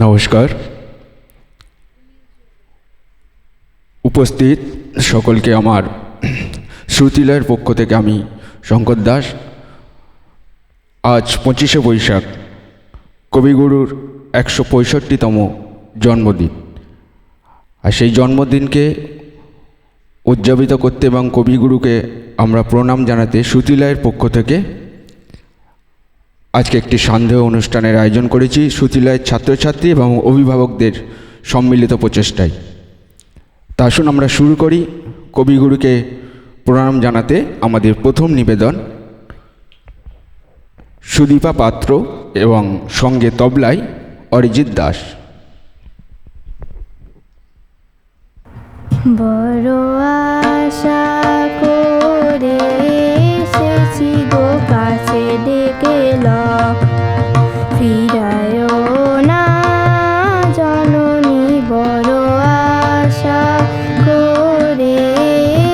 নমস্কার। উপস্থিত সকলকে আমার শ্রুতিলয়ের পক্ষ থেকে আমি শঙ্কর দাস। আজ 25শে বৈশাখ কবিগুরুর 165তম জন্মদিন। আর সেই জন্মদিনকে উদযাপিত করতে এবং কবিগুরুকে আমরা প্রণাম জানাতে শ্রুতিলয়ের পক্ষ থেকে আজকে একটি সান্ধ্যেয় অনুষ্ঠানের আয়োজন করেছি শ্রুতিলয়ের ছাত্রছাত্রী এবং অভিভাবকদের সম্মিলিত প্রচেষ্টায়। তা আসুন আমরা শুরু করি কবিগুরুকে প্রণাম জানাতে। আমাদের প্রথম নিবেদন সুদীপা পাত্র এবং সঙ্গে তবলায় অরিজিৎ দাস। বড় আশা করে এসেছি গো কাছে ডেকে ফিরায় না জননী। বড় আশা করে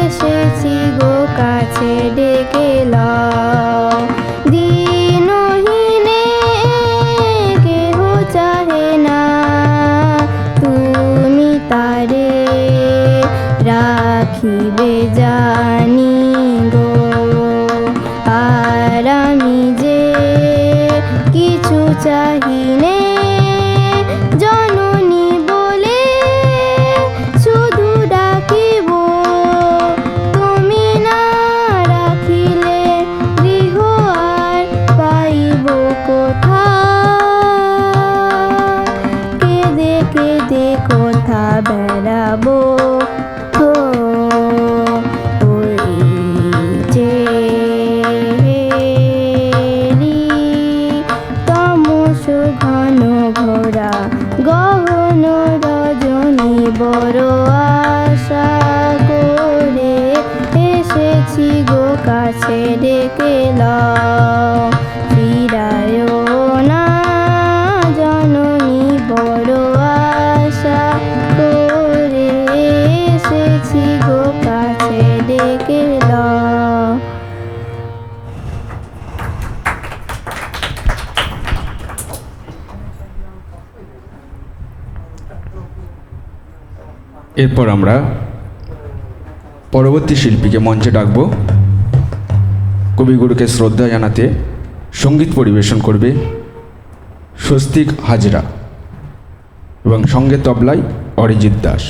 এসেছি গো কাছে ডেকে দিনহীনে কেহ চাহে না তুমি তারে রাখিবে জানি গো। আর আমি যে কিছু চাহিনে জননী বলে শুধু ডাকিব। তুমি না রাখিলে গৃহ আর পাইব কোথা। কেঁদে কেঁদে কোথা বেড়াবো ঘন ঘোরা গহন রজনী। বড় আশা করে এসেছি গো কাছে ডেকে ফিরায় না জননী। বড় আশা করে এসেছি গো কাছে ডেকে এরপর আমরা পরবর্তী শিল্পীকে মঞ্চে ডাকব। কবিগুরুকে শ্রদ্ধা জানাতে সঙ্গীত পরিবেশন করবে স্বস্তিক হাজরা এবং সঙ্গে তবলায় অরিজিৎ দাস।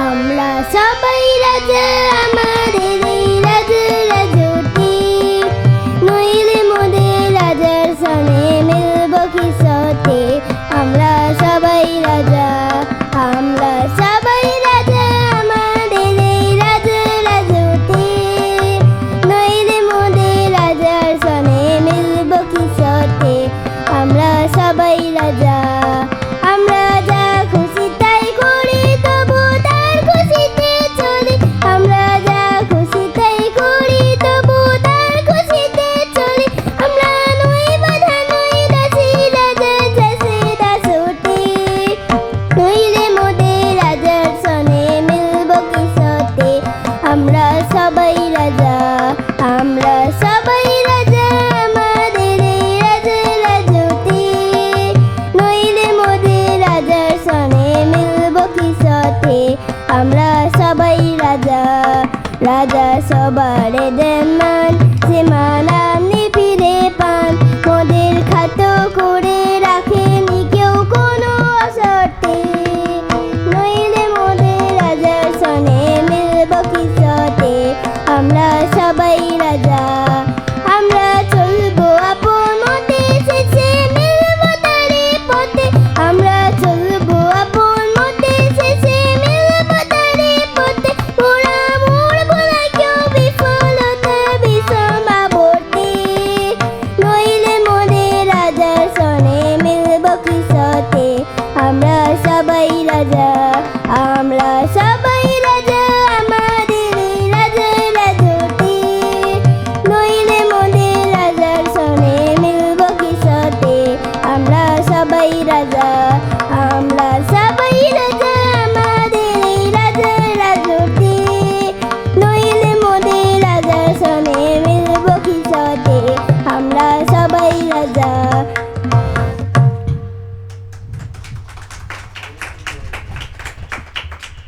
আমরা সবাই রাজা